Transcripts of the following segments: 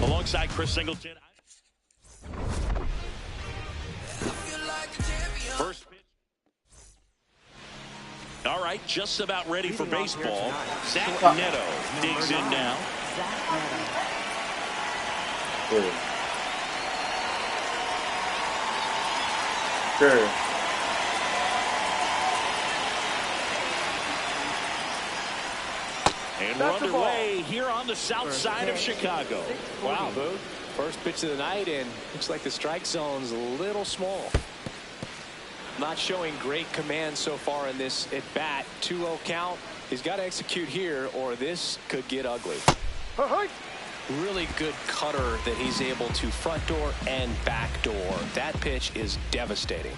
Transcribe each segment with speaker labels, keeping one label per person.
Speaker 1: Alongside Chris Singleton. First pitch. All right, just about ready for baseball. Zach Neto digs in now.
Speaker 2: Sure.
Speaker 1: And we're underway here on the south side of Chicago.
Speaker 3: Wow, Boog. First pitch of the night, and looks like the strike zone's a little small. Not showing great command so far in this at-bat. 2-0 count. He's got to execute here, or this could get ugly. Really good cutter that he's able to front door and back door. That pitch is devastating.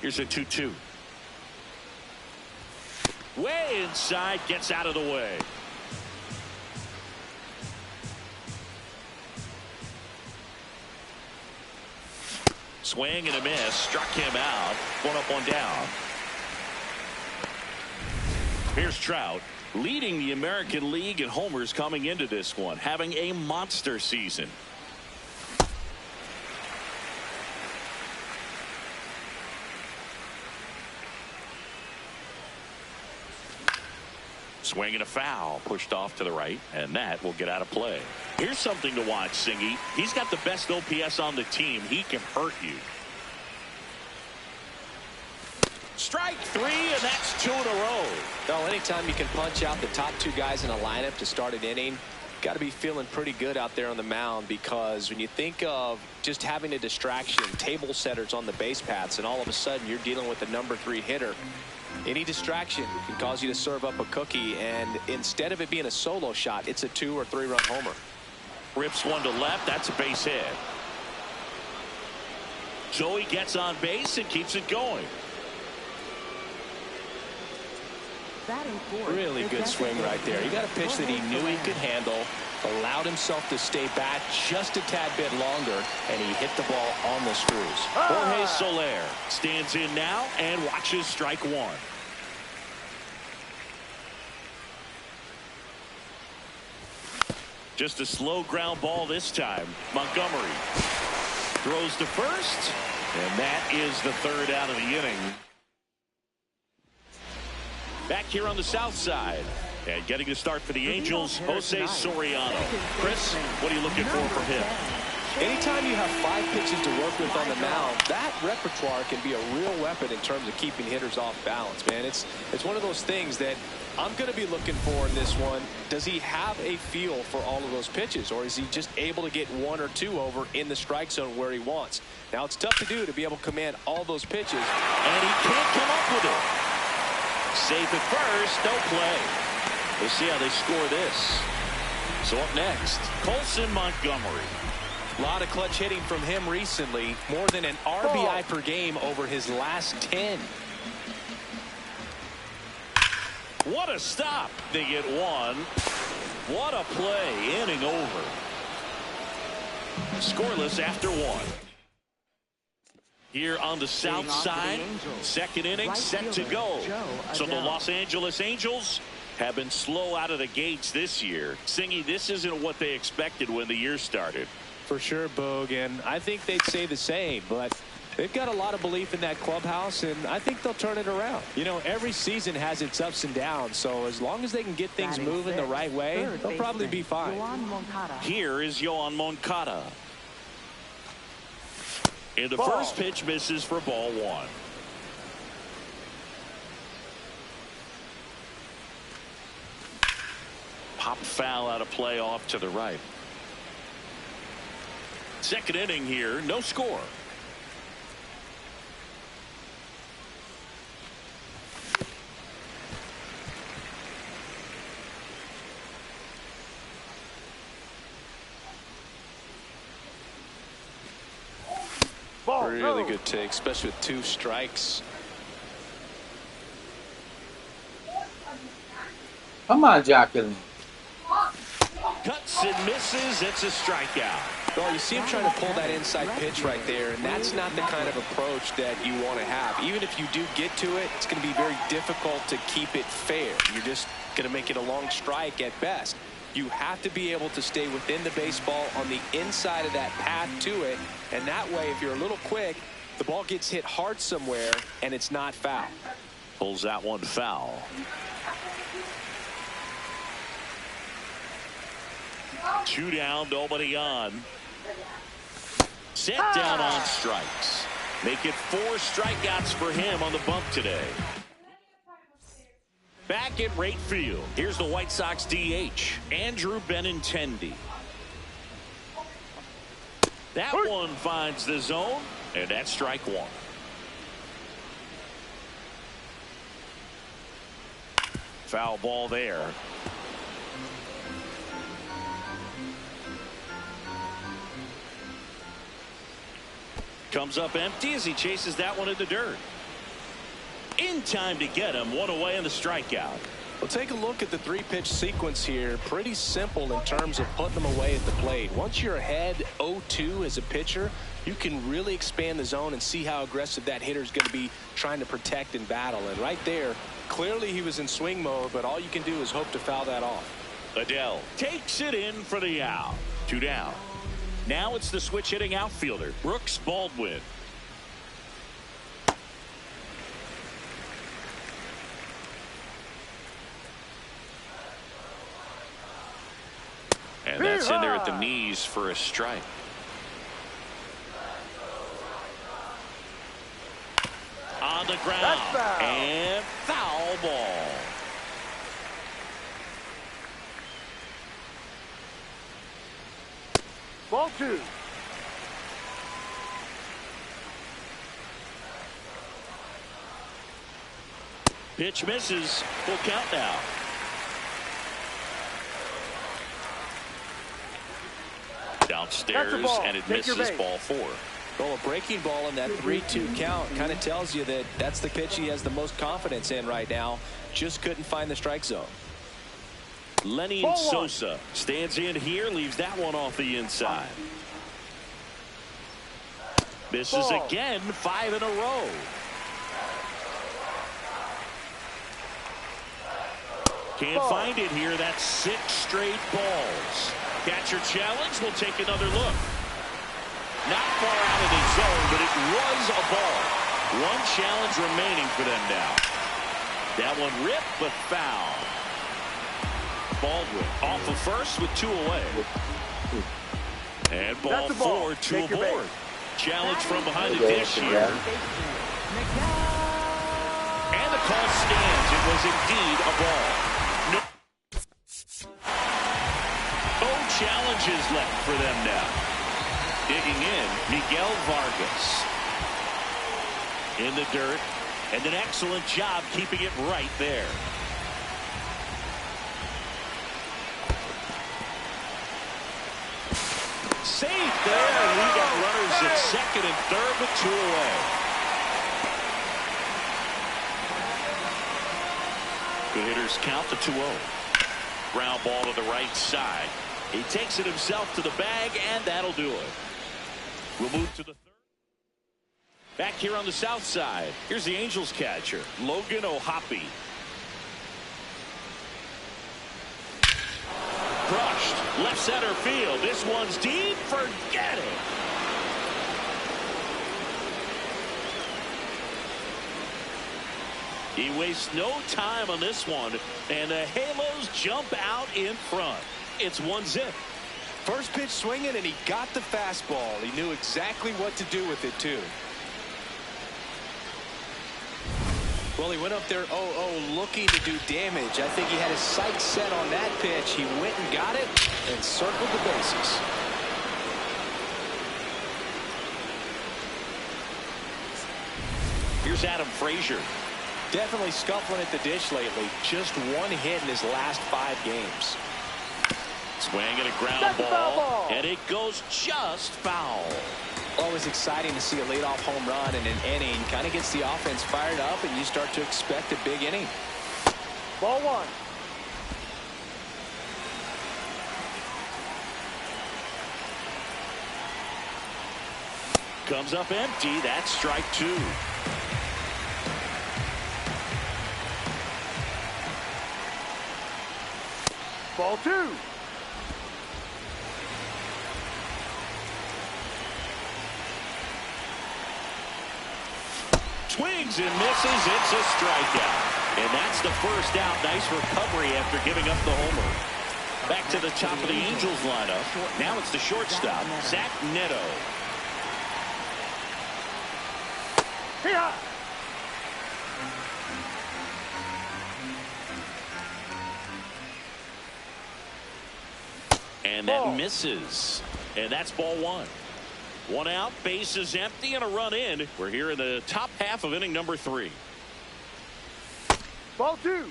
Speaker 1: Here's a 2-2. Way inside, gets out of the way. Swing and a miss, struck him out. 1 up, 1 down. Here's Trout, leading the American League in homers coming into this one, having a monster season. Swing and a foul, pushed off to the right, and that will get out of play. Here's something to watch, Singy. He's got the best OPS on the team. He can hurt you. Strike 3, and that's 2 in a row.
Speaker 3: Well, anytime you can punch out the top 2 guys in a lineup to start an inning, got to be feeling pretty good out there on the mound, because when you think of just having a distraction, table setters on the base paths, and all of a sudden you're dealing with the number 3 hitter, any distraction can cause you to serve up a cookie, and instead of it being a solo shot, it's a 2 or 3 run homer.
Speaker 1: Rips one to left. That's a base hit. Joey gets on base and keeps it going.
Speaker 3: Really good swing right there. He got a pitch that he knew he could handle, allowed himself to stay back just a tad bit longer, and he hit the ball on the screws.
Speaker 1: Jorge Soler stands in now and watches strike 1. Just a slow ground ball this time. Montgomery throws to first, and that is the 3rd out of the inning. Back here on the south side, and getting the start for the Angels, Jose Soriano. Chris, what are you looking for from him?
Speaker 3: Anytime you have 5 pitches to work with on the mound, that repertoire can be a real weapon in terms of keeping hitters off balance, man. It's one of those things that I'm going to be looking for in this one. Does he have a feel for all of those pitches, or is he just able to get 1 or 2 over in the strike zone where he wants? Now, it's tough to do, to be able to command all those pitches,
Speaker 1: and he can't come up with it. Safe at first, no play. We'll see how they score this. So up next, Colson Montgomery.
Speaker 3: A lot of clutch hitting from him recently. More than an RBI per game over his last 10.
Speaker 1: What a stop. They get 1. What a play. Inning over. Scoreless after 1. Here on the south side, 2nd inning set to go. So the Los Angeles Angels have been slow out of the gates this year. Singy, this isn't what they expected when the year started.
Speaker 3: For sure, Boog, and I think they'd say the same, but they've got a lot of belief in that clubhouse, and I think they'll turn it around. You know, every season has its ups and downs, so as long as they can get things moving the right way, they'll probably be fine.
Speaker 1: Here is Yoan Moncada. And the first pitch misses for ball 1. Pop foul out of play off to the right. 2nd inning here, no score.
Speaker 3: Really good take, especially with 2 strikes.
Speaker 2: Come on, Jacqueline.
Speaker 1: Cuts and misses. It's a strikeout.
Speaker 3: Well, you see him trying to pull that inside pitch right there, and that's not the kind of approach that you want to have. Even if you do get to it, it's going to be very difficult to keep it fair. You're just going to make it a long strike at best. You have to be able to stay within the baseball on the inside of that path to it, and that way, if you're a little quick, the ball gets hit hard somewhere, and it's not foul.
Speaker 1: Pulls that one foul. Two down, nobody on. Set down on strikes. Make it 4 strikeouts for him on the bump today. Back at right field, here's the White Sox DH, Andrew Benintendi. That one finds the zone, and that's strike 1. Foul ball there. Comes up empty as he chases that one in the dirt. In time to get him, 1 away in the strikeout.
Speaker 3: Well, take a look at the 3-pitch sequence here. Pretty simple in terms of putting them away at the plate. Once you're ahead 0-2 as a pitcher, you can really expand the zone and see how aggressive that hitter is going to be trying to protect and battle. And right there, clearly he was in swing mode, but all you can do is hope to foul that off.
Speaker 1: Adele takes it in for the out. 2 down. Now it's the switch hitting outfielder, Brooks Baldwin. And that's in there at the knees for a strike. On the ground.
Speaker 2: Foul.
Speaker 1: And foul ball.
Speaker 2: Ball 2.
Speaker 1: Pitch misses. Full count now. Downstairs, and it misses ball 4.
Speaker 3: Well, a breaking ball in that 3-2 count kind of tells you that that's the pitch he has the most confidence in right now. Just couldn't find the strike zone.
Speaker 1: Lenny Sosa stands in here, leaves that one off the inside. Misses again, 5 in a row. Can't find it here. That's 6 straight balls. Catcher challenge. We'll take another look. Not far out of the zone, but it was a ball. 1 challenge remaining for them now. That one ripped, but foul. Baldwin off of first with 2 away. And ball 4, 2 aboard. Challenge from behind the dish here. And the call stands. It was indeed a ball. No challenges left for them now. Digging in, Miguel Vargas. In the dirt. And an excellent job keeping it right there. Safe there. We got runners at second and third with 2 away. Good hitters count the 2-0. Ground ball to the right side. He takes it himself to the bag, and that'll do it. We'll move to the third. Back here on the south side, here's the Angels catcher, Logan O'Hoppe. Crushed, left center field. This one's deep. Forget it. He wastes no time on this one, and the Halos jump out in front. It's 1-0.
Speaker 3: First pitch swinging, and he got the fastball. He knew exactly what to do with it, too. Well, he went up there 0-0 looking to do damage. I think he had his sights set on that pitch. He went and got it and circled the bases.
Speaker 1: Here's Adam Frazier.
Speaker 3: Definitely scuffling at the dish lately. Just 1 hit in his last 5 games.
Speaker 1: Swing and a ground ball, and it goes just foul.
Speaker 3: Always exciting to see a leadoff home run in an inning. Kind of gets the offense fired up, and you start to expect a big inning.
Speaker 2: Ball 1.
Speaker 1: comes up empty. That's strike two.
Speaker 2: Ball two.
Speaker 1: Swings and misses. It's a strikeout. And that's the first out. Nice recovery after giving up the homer. Back to the top of the Angels lineup. Now it's the shortstop, Zach Neto.
Speaker 2: Here.
Speaker 1: And that misses. And that's ball one. One out, base is empty, and a run in. We're here in the top half of inning number 3.
Speaker 2: Ball two.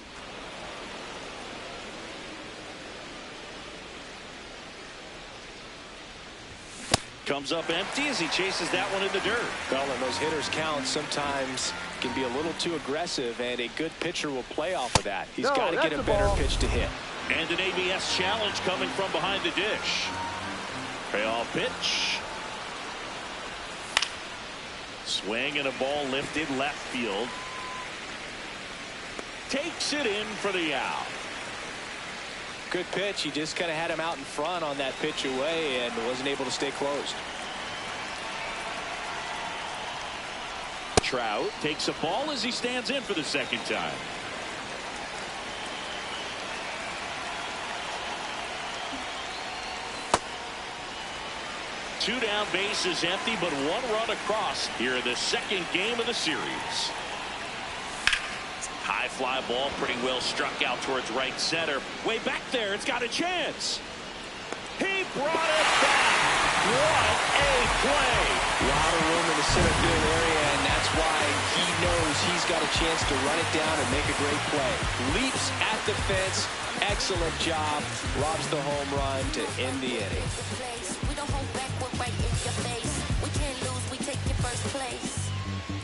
Speaker 1: Comes up empty as he chases that one in the dirt.
Speaker 3: Well, and those hitters count sometimes can be a little too aggressive, and a good pitcher will play off of that. He's got to get a better pitch to hit.
Speaker 1: And an ABS challenge coming from behind the dish. Payoff pitch. Swing and a ball lifted left field. Takes it in for the out.
Speaker 3: Good pitch. He just kind of had him out in front on that pitch away and wasn't able to stay closed.
Speaker 1: Trout takes a ball as he stands in for the second time. Two down, base is empty, but one run across here in the second game of the series. High fly ball, pretty well struck out towards right center. Way back there, it's got a chance. He brought it back. What a play.
Speaker 3: A lot of room in the center field area, and that's why he knows he's got a chance to run it down and make a great play. Leaps at the fence. Excellent job. Robs the home run to end the inning.
Speaker 4: We don't hold back, we're right in your face. We can't lose, we take your first place.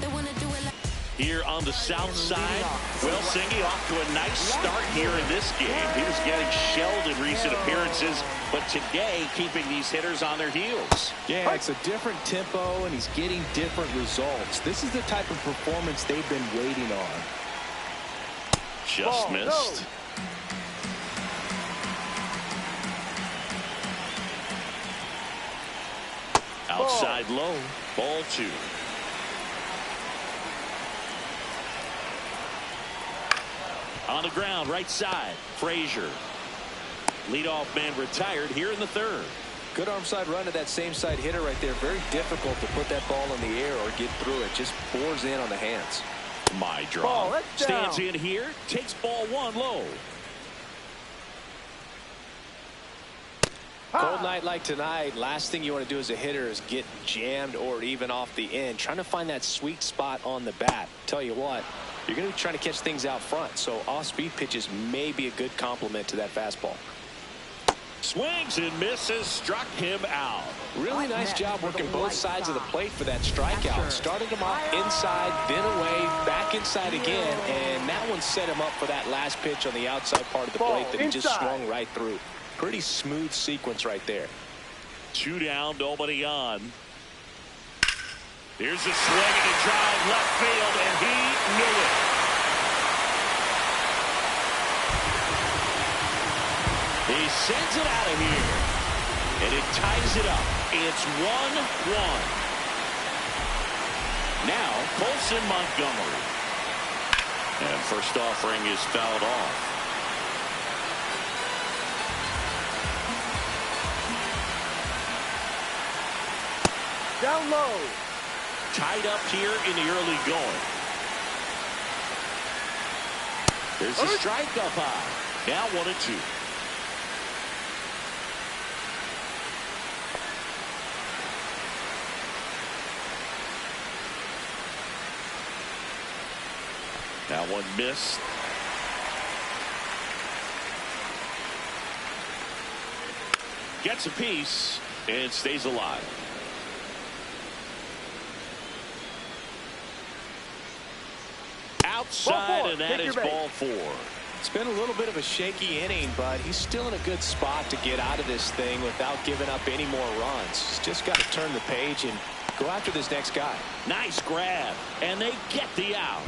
Speaker 4: They want to do it like
Speaker 1: here on the south side. Well, Singy off to a nice start here in this game. He was getting shelled in recent appearances, but today keeping these hitters on their heels.
Speaker 3: Yeah, it's a different tempo, and he's getting different results. This is the type of performance they've been waiting on.
Speaker 1: Just missed.
Speaker 2: No.
Speaker 1: Outside low. Ball two. On the ground, right side. Frazier. Leadoff man retired here in the third.
Speaker 3: Good arm side run to that same side hitter right there. Very difficult to put that ball in the air or get through it. Just bores in on the hands.
Speaker 1: My draw.
Speaker 2: Ball,
Speaker 1: stands in here. Takes ball one low.
Speaker 3: Cold night like tonight, last thing you want to do as a hitter is get jammed or even off the end. Trying to find that sweet spot on the bat. Tell you what, you're going to be trying to catch things out front, so off-speed pitches may be a good complement to that fastball.
Speaker 1: Swings and misses, struck him out.
Speaker 3: Really nice job working both sides of the plate for that strikeout. Started him off inside, then away, back inside again, and that one set him up for that last pitch on the outside part of the plate that he just swung right through. Pretty smooth sequence right there.
Speaker 1: Two down, nobody on. Here's a swing and a drive left field, and he knew it. He sends it out of here, and it ties it up. It's 1-1. Now, Colson Montgomery. And first offering is fouled off.
Speaker 2: Down low.
Speaker 1: Tied up here in the early going. There's a strike up high. Now 1-2. That one missed. Gets a piece and stays alive. Outside, and that is ball four.
Speaker 3: It's been a little bit of a shaky inning, but he's still in a good spot to get out of this thing without giving up any more runs. He's just got to turn the page and Go after this next guy.
Speaker 1: Nice grab, and they get the out.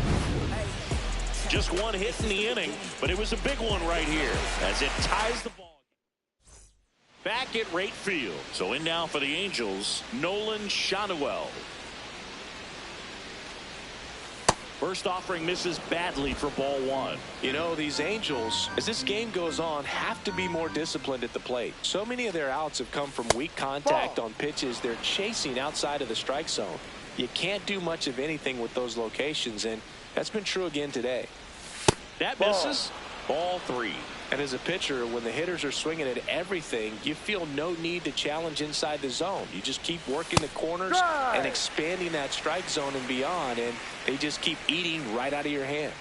Speaker 1: Just one hit in the inning, but it was a big one right here as it ties the ball. Back at right field. So in now for the Angels, Nolan Shanuel. First offering misses badly for ball one.
Speaker 3: You know, these Angels, as this game goes on, have to be more disciplined at the plate. So many of their outs have come from weak contact on pitches they're chasing outside of the strike zone. You can't do much of anything with those locations, and that's been true again today.
Speaker 1: That misses. Ball three.
Speaker 3: And as a pitcher, when the hitters are swinging at everything, you feel no need to challenge inside the zone. You just keep working the corners and expanding that strike zone and beyond, and they just keep eating right out of your hand.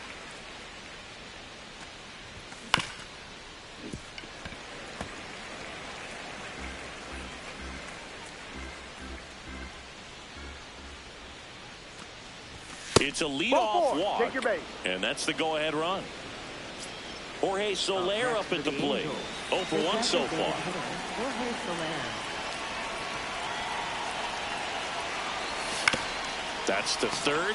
Speaker 1: It's a leadoff walk.
Speaker 2: Take your base.
Speaker 1: And that's the go-ahead run. Jorge Soler up at the plate. 0 for 1 so far. That's to third.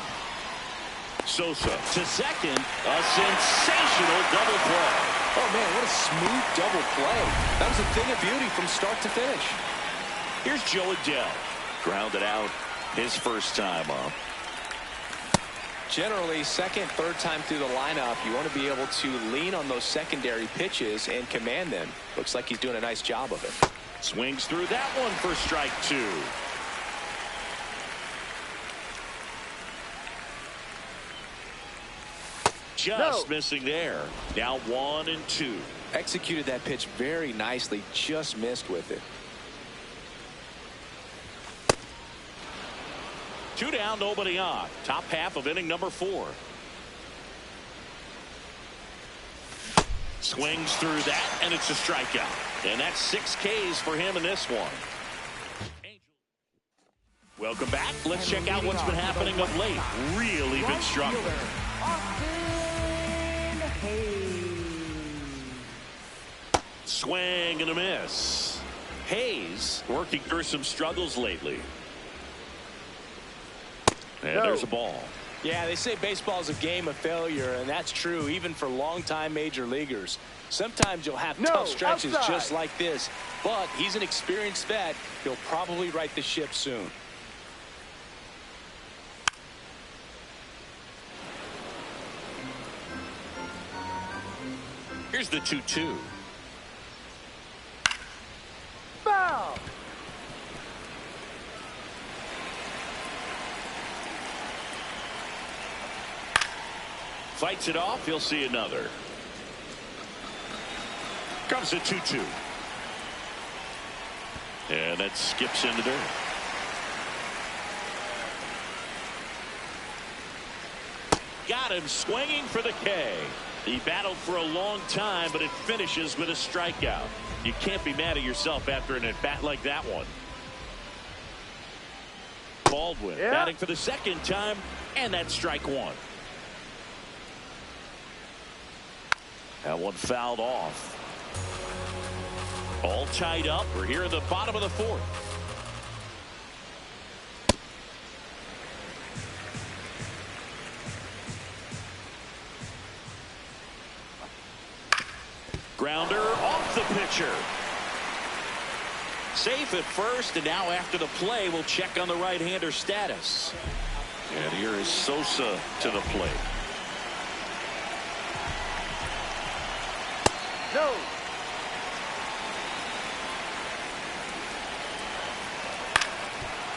Speaker 1: Sosa to second. A sensational double play.
Speaker 3: Oh, man, what a smooth double play. That was a thing of beauty from start to finish.
Speaker 1: Here's Joe Adele. Grounded out his first time up.
Speaker 3: Generally, second, third time through the lineup, you want to be able to lean on those secondary pitches and command them. Looks like he's doing a nice job of it.
Speaker 1: Swings through that one for strike two. Just missing there. Now 1 and 2.
Speaker 3: Executed that pitch very nicely, just missed with it.
Speaker 1: 2 down, nobody on. Top half of inning number 4. Swings through that, and it's a strikeout. And that's 6 Ks for him in this one. Welcome back. Let's check out what's been happening of late. Really been struggling. Swing and a miss. Hayes working through some struggles lately. And there's a ball.
Speaker 3: Yeah, they say baseball is a game of failure, and that's true even for longtime major leaguers. Sometimes you'll have tough stretches just like this, but he's an experienced vet. He'll probably right the ship soon.
Speaker 1: Here's the 2-2.
Speaker 2: Foul.
Speaker 1: Fights it off. He'll see another. Comes a 2-2. And that skips into there. Got him swinging for the K. He battled for a long time, but it finishes with a strikeout. You can't be mad at yourself after an at-bat like that one. Baldwin batting for the second time, and that's strike one. That one fouled off. All tied up. We're here in the bottom of the 4th. Grounder off the pitcher. Safe at first, and now after the play, we'll check on the right-hander status. And here is Sosa to the plate.
Speaker 2: No.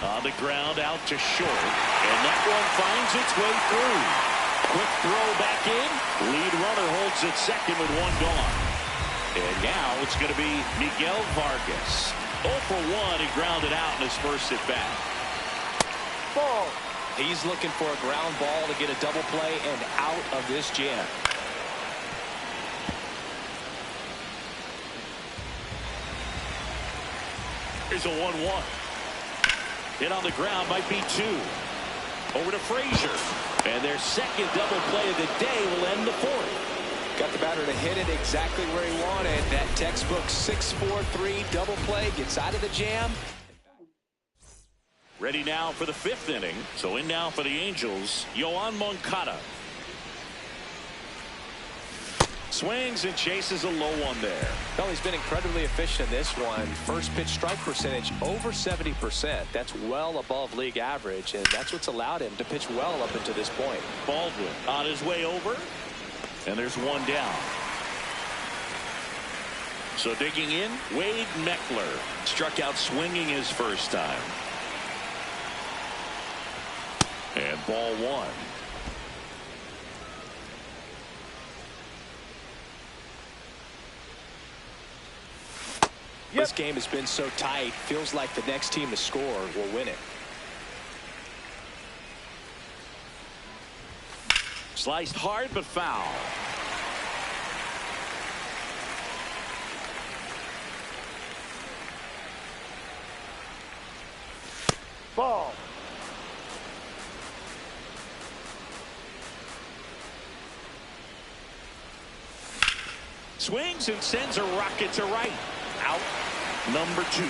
Speaker 1: On the ground out to short, and that one finds its way through. Quick throw back in. Lead runner holds at second with 1 gone. And now it's going to be Miguel Vargas. 0 for 1. He grounded out in his first at bat.
Speaker 2: Ball.
Speaker 3: He's looking for a ground ball to get a double play and out of this jam.
Speaker 1: Here's a 1-1. Hit on the ground might be 2. Over to Frazier. And their second double play of the day will end the 4th.
Speaker 3: Got the batter to hit it exactly where he wanted. That textbook 6-4-3 double play gets out of the jam.
Speaker 1: Ready now for the 5th inning. So in now for the Angels, Yoan Moncada. Swings and chases a low one there.
Speaker 3: Well, he's been incredibly efficient in this one. First pitch strike percentage over 70%. That's well above league average, and that's what's allowed him to pitch well up until this point.
Speaker 1: Baldwin on his way over, and there's one down. So digging in, Wade Meckler struck out swinging his first time. And ball 1.
Speaker 3: This game has been so tight, feels like the next team to score will win it.
Speaker 1: Sliced hard but foul.
Speaker 2: Ball.
Speaker 1: Swings and sends a rocket to right. Out number 2.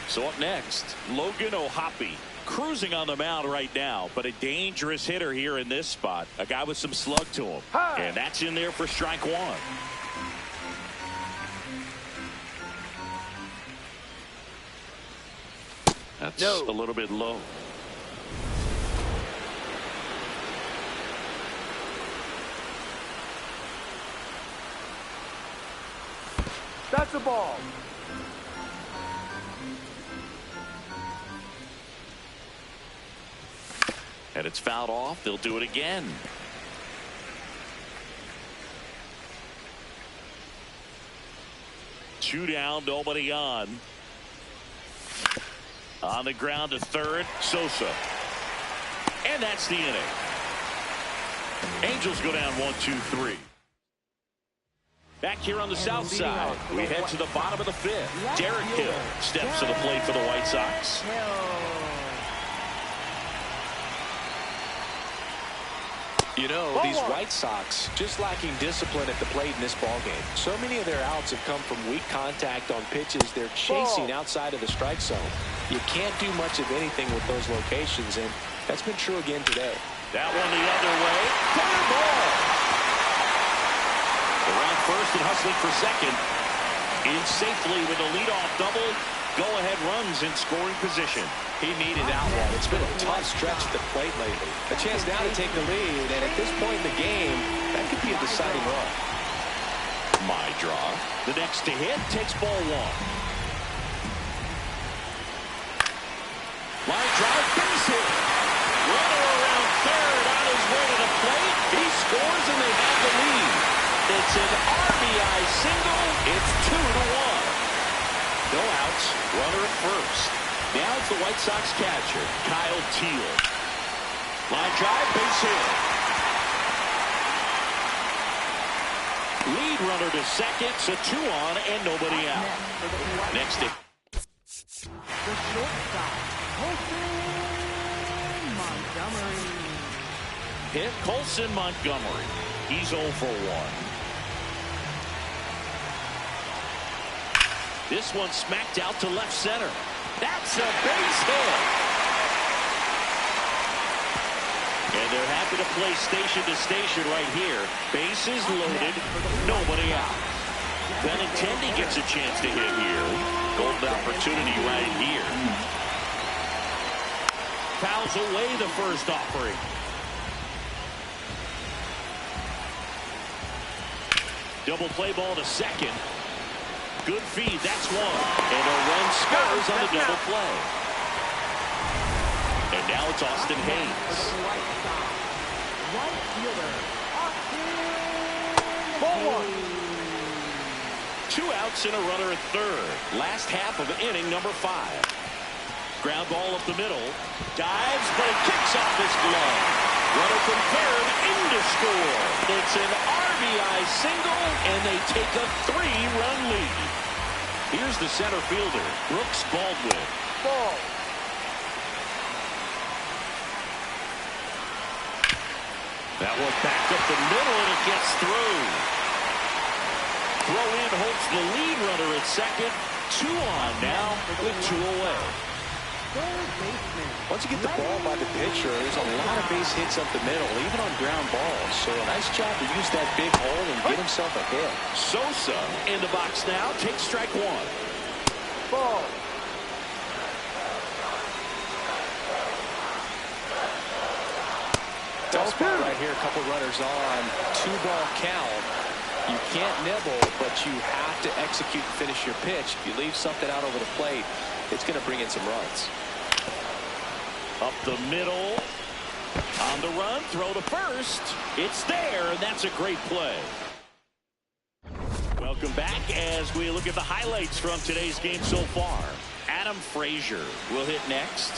Speaker 1: So up next, Logan O'Hoppe, cruising on the mound right now, but a dangerous hitter here in this spot. A guy with some slug to him. And that's in there for strike 1. That's a little bit low.
Speaker 2: That's a ball.
Speaker 1: And it's fouled off. They'll do it again. Two down, nobody on. On the ground to third, Sosa. And that's the inning. Angels go down 1-2-3. Back here on the south side, we head to the bottom of the 5th. Derek Hill steps to the plate for the White Sox.
Speaker 3: You know, these White Sox just lacking discipline at the plate in this ballgame. So many of their outs have come from weak contact on pitches they're chasing outside of the strike zone. You can't do much of anything with those locations, and that's been true again today.
Speaker 1: That one the other way. Fair ball. Around first and hustling for second. In safely with a leadoff double. Go-ahead runs in scoring position.
Speaker 3: He needed that one. It's been a tough stretch at the plate lately. A chance now to take the lead, and at this point in the game, that could be a deciding run.
Speaker 1: My draw. The next to hit takes ball 1. Line drive, base hit. Runner around third on his way to the plate. He scores and they have the lead. It's an RBI single. It's 2-1. No outs. Runner at first. Now it's the White Sox catcher, Kyle Teal. Line drive, base hit. Lead runner to second, so 2 on and nobody out. Next to
Speaker 5: the shortstop, Colson Montgomery.
Speaker 1: hit Colson Montgomery. He's 0 for 1. This one smacked out to left center. That's a base hit. And they're happy to play station to station right here. Bases loaded, nobody out. Benintendi gets a chance to hit here. Golden opportunity right here. Fouls away the first offering. Double play ball to second. Good feed, that's one. And a run scores on the double play. And now it's Austin Hayes.
Speaker 5: Right fielder,
Speaker 2: Ball 1.
Speaker 1: 2 outs and a runner at third. Last half of inning number 5. Ground ball up the middle. Dives, but it kicks off his glove. Runner from third into score. It's an RBI single, and they take a 3-run lead. Here's the center fielder, Brooks Baldwin.
Speaker 2: Ball.
Speaker 1: That one back up the middle, and it gets through. Throw in holds the lead runner at second. 2 on now with 2 away.
Speaker 5: Third baseman.
Speaker 3: Once you get the ball by the pitcher, there's a lot of base hits up the middle, even on ground balls. So a nice job to use that big hole and get himself a hit.
Speaker 1: Sosa in the box now. Takes strike 1.
Speaker 2: Ball.
Speaker 3: Tough spot right here. A couple runners on. 2-ball count. You can't nibble, but you have to execute and finish your pitch. If you leave something out over the plate, it's going to bring in some runs.
Speaker 1: Up the middle. On the run. Throw to first. It's there, and that's a great play. Welcome back as we look at the highlights from today's game so far. Adam Frazier will hit next.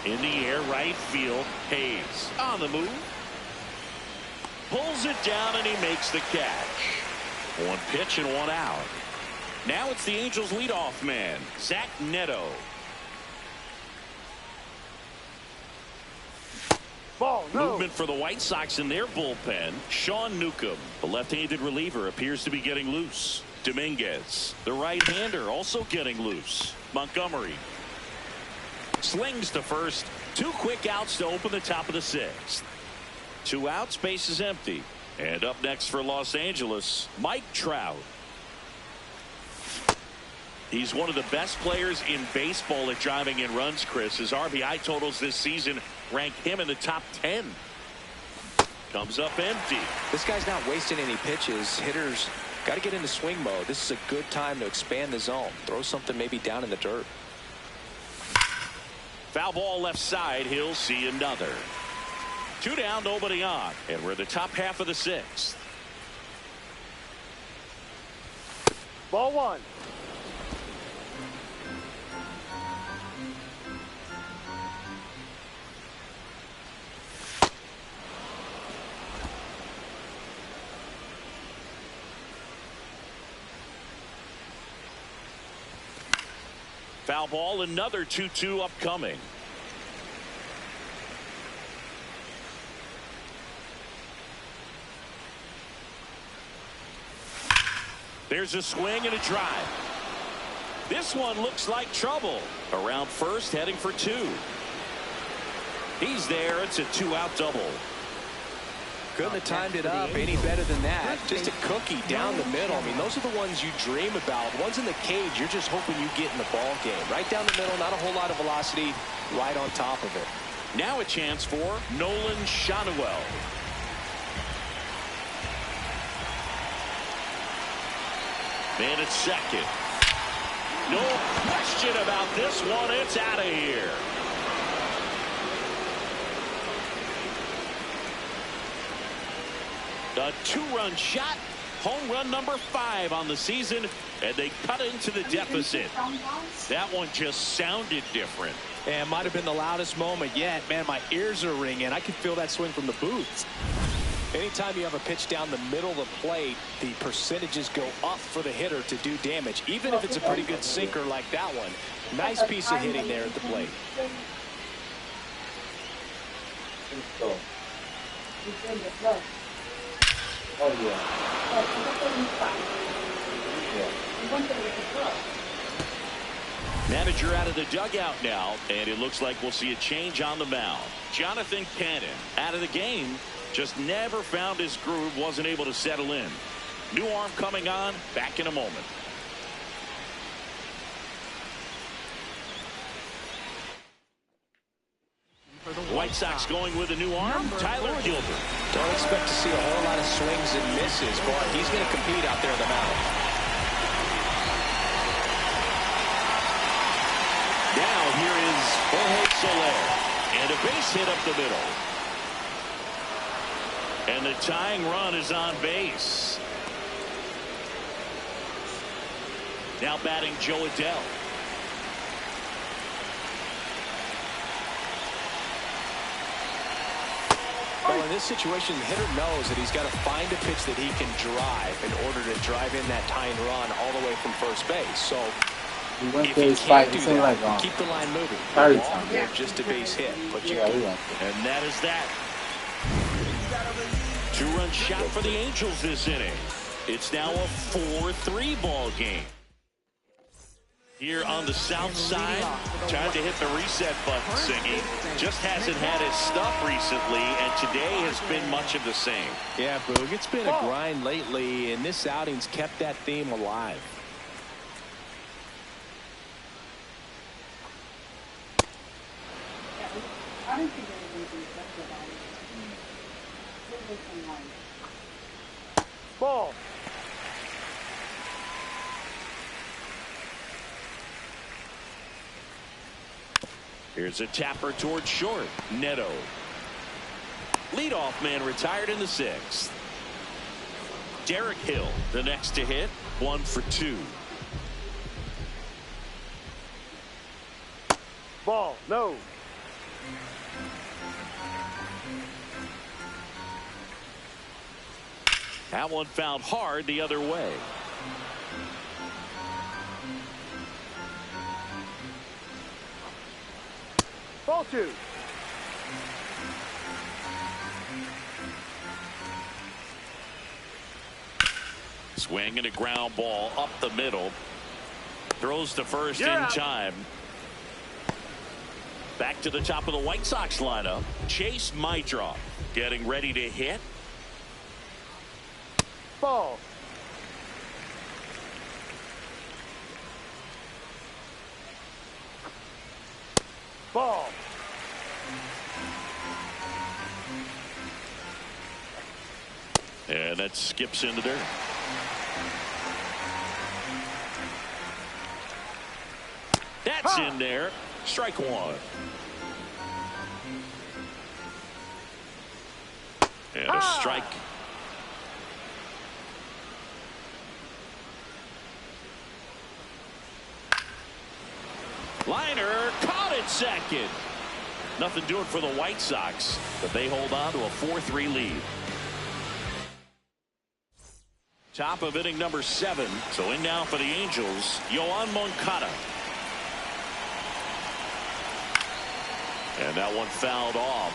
Speaker 1: In the air, right field. Hayes on the move. Pulls it down, and he makes the catch. 1 pitch and 1 out. Now it's the Angels' leadoff man, Zach Neto.
Speaker 2: Ball, no.
Speaker 1: Movement for the White Sox in their bullpen. Sean Newcomb, the left-handed reliever, appears to be getting loose. Dominguez, the right-hander, also getting loose. Montgomery slings to first. 2 quick outs to open the top of the 6th. 2 outs, base is empty. And up next for Los Angeles, Mike Trout. He's one of the best players in baseball at driving in runs, Chris. His RBI totals this season rank him in the top 10. Comes up empty.
Speaker 3: This guy's not wasting any pitches. Hitters got to get into swing mode. This is a good time to expand the zone. Throw something maybe down in the dirt.
Speaker 1: Foul ball left side. He'll see another. 2 down, nobody on. And we're in the top half of the 6th.
Speaker 2: Ball 1.
Speaker 1: Foul ball, another 2-2 upcoming. There's a swing and a drive. This one looks like trouble. Around first, heading for 2. He's there. It's a 2-out double.
Speaker 3: Couldn't have timed it up any better than that. Just a cookie down the middle. I mean, those are the ones you dream about. Ones in the cage, you're just hoping you get in the ball game. Right down the middle, not a whole lot of velocity, right on top of it.
Speaker 1: Now a chance for Nolan Schanuel. Man at second. No question about this one. It's out of here. A 2-run shot. Home run number 5 on the season. And they cut into the deficit. That one just sounded different.
Speaker 3: And might have been the loudest moment yet. Man, my ears are ringing. I can feel that swing from the booth. Anytime you have a pitch down the middle of the plate, the percentages go up for the hitter to do damage, even if it's a pretty good sinker like that one. Nice piece of hitting there at the plate.
Speaker 1: Manager out of the dugout now, and it looks like we'll see a change on the mound. Jonathan Cannon out of the game. Just never found his groove, wasn't able to settle in. New arm coming on, back in a moment. White Sox going with a new arm, Tyler Gilbert.
Speaker 3: Don't expect to see a whole lot of swings and misses, but he's going to compete out there in the mound.
Speaker 1: Now here is Jorge Soler, and a base hit up the middle. And the tying run is on base. Now batting Joe Adell.
Speaker 3: Well, in this situation, the hitter knows that he's got to find a pitch that he can drive in order to drive in that tying run all the way from first base. So if you can't do that, keep the line moving. Just a base hit. But you and
Speaker 1: that is that. Two-run shot for the Angels this inning. It's now a 4-3 ball game. Here on the south side, time to hit the reset button, Singy. Just hasn't had his stuff recently, and today has been much of the same.
Speaker 3: Yeah, Boog, it's been a grind lately, and this outing's kept that theme alive.
Speaker 5: I don't think anything special about it.
Speaker 2: Ball.
Speaker 1: Here's a tapper towards short. Neto. Leadoff man retired in the sixth. Derek Hill, the next to hit. 1 for 2.
Speaker 2: Ball. No.
Speaker 1: That one fouled hard the other way.
Speaker 2: Ball 2.
Speaker 1: Swing and a ground ball up the middle. Throws to first
Speaker 2: You're
Speaker 1: in
Speaker 2: out.
Speaker 1: time. Back to the top of the White Sox lineup. Chase Mydroff getting ready to hit.
Speaker 2: Ball. Ball.
Speaker 1: And that skips in the dirt. That's in there. Strike one. And a strike. Liner caught it second. Nothing doing for the White Sox, but they hold on to a 4-3 lead. Top of inning number 7. So in now for the Angels, Yoan Moncada. And that one fouled off.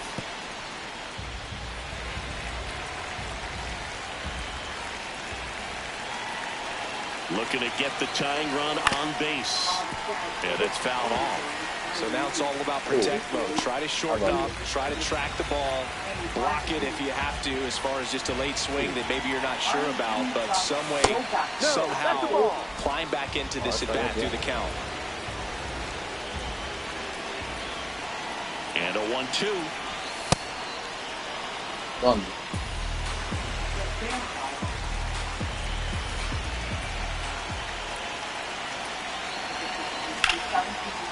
Speaker 1: Looking to get the tying run on base. And it's fouled off.
Speaker 3: So now it's all about protect mode. Try to shorten up, try to track the ball, block it if you have to, as far as just a late swing that maybe you're not sure about, but some way, somehow climb back into this at bat through the count.
Speaker 1: And a 1-2.
Speaker 6: Done.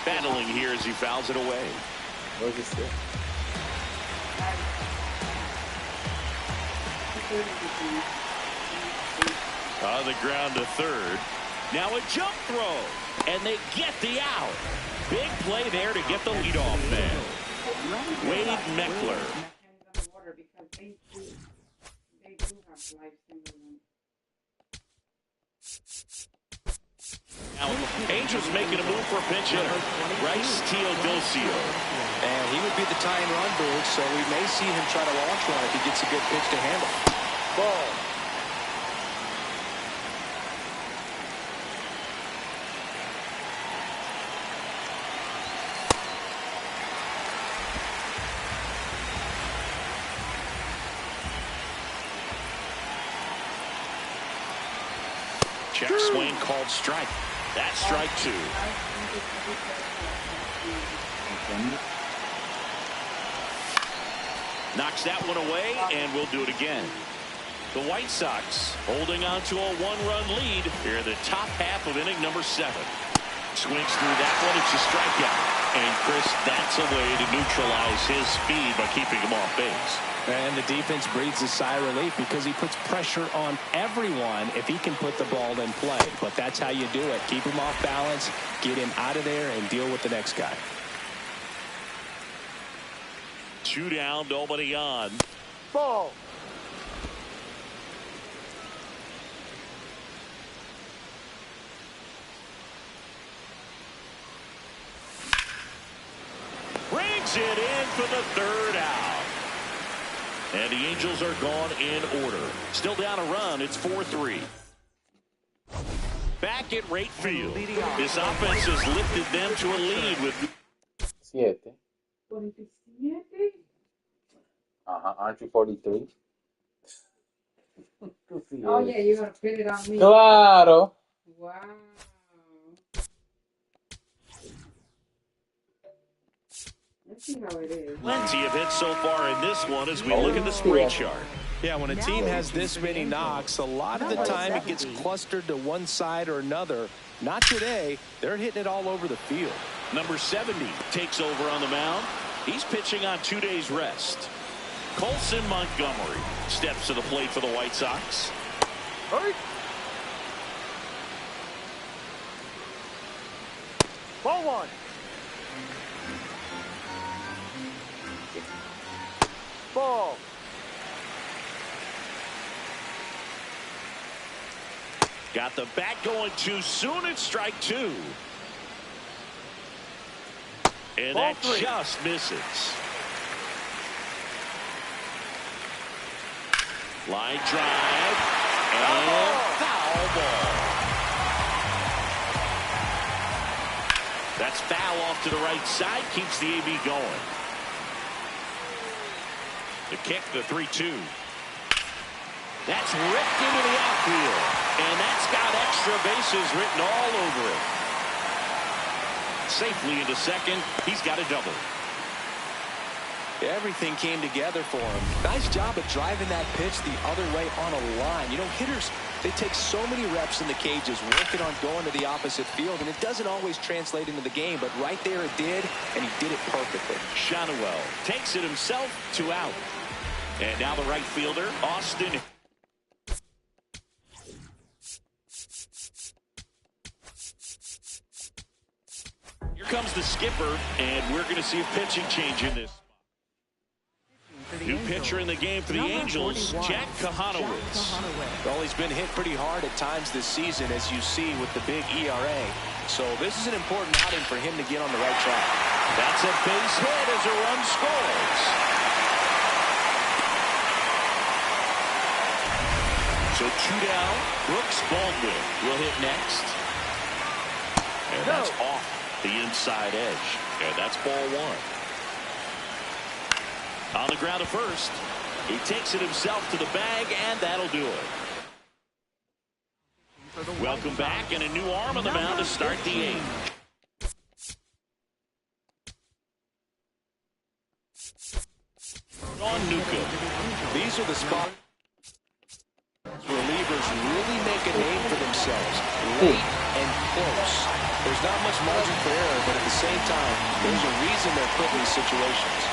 Speaker 1: Battling here as he fouls it away.
Speaker 6: What is this?
Speaker 1: On the ground to third. Now a jump throw. And they get the out. Big play there to get the leadoff man. Wade Meckler. Now, Angels making a move for a pinch hitter. Bryce Teodosio.
Speaker 3: And he would be the tying run, Boog, so we may see him try to launch one if he gets a good pitch to handle.
Speaker 2: Ball.
Speaker 1: Check swing called strike. That's strike 2. Knocks that one away, and we'll do it again. The White Sox holding on to a 1-run lead here in the top half of inning number 7. Swings through that one. It's a strikeout. And, Chris, that's a way to neutralize his speed by keeping him off base.
Speaker 3: And the defense breathes a sigh of relief because he puts pressure on everyone if he can put the ball in play. But that's how you do it. Keep him off balance, get him out of there, and deal with the next guy.
Speaker 1: 2 down, nobody on.
Speaker 2: Ball. Brings
Speaker 1: it in for the 3rd out. And the Angels are gone in order. Still down a run. It's 4-3. Back at right field. This offense has lifted them to a lead with
Speaker 6: 7.
Speaker 5: 47.
Speaker 6: Aren't you 43?
Speaker 5: Oh, yeah, you're going to put it on me.
Speaker 6: Claro.
Speaker 5: Wow. Let's see how it is.
Speaker 1: plenty of hits so far in this one as we look at the spray chart.
Speaker 3: Yeah, when a team has this many knocks, a lot of the time it gets clustered to one side or another. Not today. They're hitting it all over the field.
Speaker 1: Number 70 takes over on the mound. He's pitching on 2 days rest. Colson Montgomery steps to the plate for the White Sox.
Speaker 2: Hurry. Ball 1. Ball.
Speaker 1: Got the bat going too soon. It's strike 2. And
Speaker 2: Ball
Speaker 1: that
Speaker 2: 3.
Speaker 1: just misses. Line drive. And foul ball. That's foul off to the right side. Keeps the AB going. The kick, the 3-2. That's ripped into the outfield. And that's got extra bases written all over it. Safely into second. He's got a double.
Speaker 3: Everything came together for him. Nice job of driving that pitch the other way on a line. You know, hitters, they take so many reps in the cages working on going to the opposite field, and it doesn't always translate into the game, but right there it did, and he did it perfectly.
Speaker 1: Shanoel takes it himself, 2 out. And now the right fielder, Austin. Here comes the skipper, and we're going to see a pitching change in this. New pitcher in the game for the Angels, Jack Halotv.
Speaker 3: Well, he's been hit pretty hard at times this season, as you see with the big ERA. So this is an important outing for him to get on the right track.
Speaker 1: That's a base hit as a run scores. So 2 down. Brooks Baldwin will hit next. And that's off the inside edge. And that's ball 1. On the ground at first. He takes it himself to the bag, and that'll do it. Welcome back, and a new arm on the mound to start the 8th. On Newcomb.
Speaker 3: These are the spots relievers really make a name for themselves. Late and close. There's not much margin for error, but at the same time, there's a reason they're put in these situations.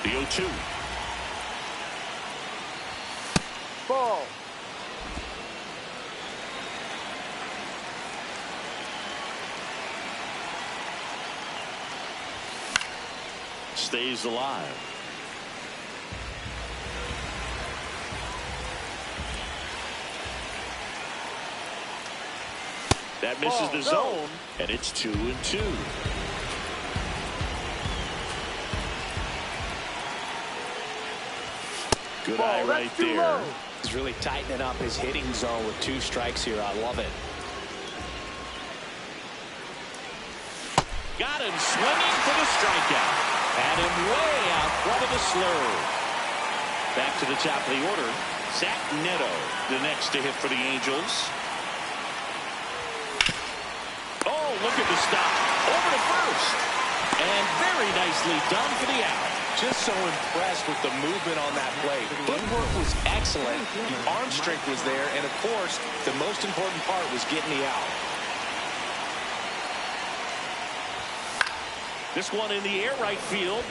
Speaker 1: The 0-2.
Speaker 2: Ball.
Speaker 1: Stays alive. That misses the zone, and it's 2-2. Good eye right there.
Speaker 3: He's really tightening up his hitting zone with 2 strikes here. I love it.
Speaker 1: Got him swinging for the strikeout. Had him way out front of the slurve. Back to the top of the order. Zach Neto, the next to hit for the Angels. Oh, look at the stop. Over to first. And very nicely done for the out.
Speaker 3: Just so impressed with the movement on that play. Footwork was excellent. The arm strength was there. And, of course, the most important part was getting the out.
Speaker 1: This one in the air right field.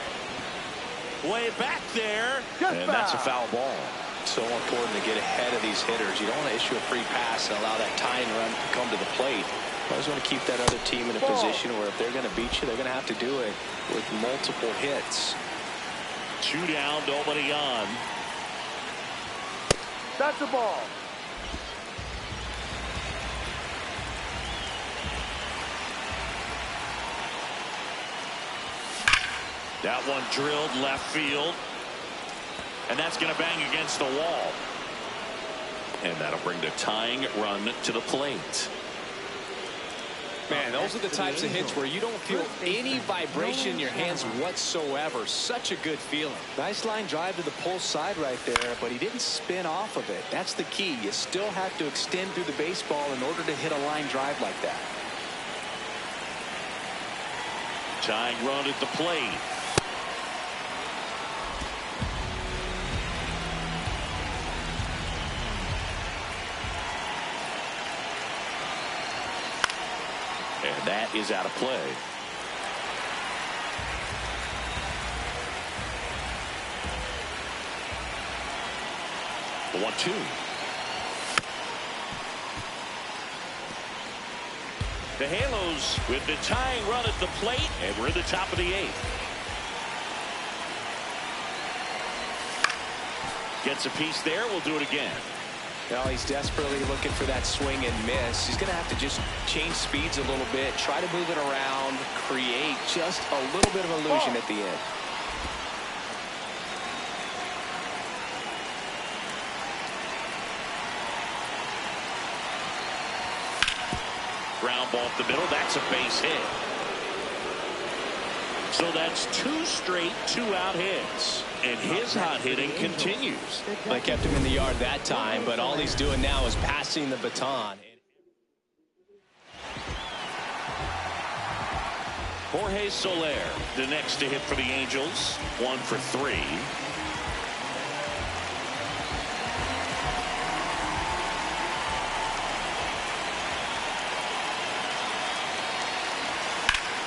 Speaker 1: Way back there. And that's a foul ball.
Speaker 3: So important to get ahead of these hitters. You don't want to issue a free pass and allow that tying run to come to the plate. You always want to keep that other team in a position where if they're going to beat you, they're going to have to do it with multiple hits.
Speaker 1: 2 down, nobody on.
Speaker 2: That's the ball.
Speaker 1: That one drilled left field. And that's going to bang against the wall. And that'll bring the tying run to the plate.
Speaker 3: Man, those are the types of hits where you don't feel any vibration in your hands whatsoever. Such a good feeling. Nice line drive to the pull side right there, but he didn't spin off of it. That's the key. You still have to extend through the baseball in order to hit a line drive like that.
Speaker 1: Tying run at the plate. And that is out of play. The 1-2. The Halos with the tying run at the plate, and we're in the top of the 8th. Gets a piece there. We'll do it again.
Speaker 3: Well, he's desperately looking for that swing and miss. He's going to have to just change speeds a little bit, try to move it around, create just a little bit of illusion at the end.
Speaker 1: Ground ball up the middle. That's a base hit. So that's 2 straight 2-out hits. And his hot hitting continues.
Speaker 3: They kept him in the yard that time, but all he's doing now is passing the baton.
Speaker 1: Jorge Soler, the next to hit for the Angels. 1 for 3.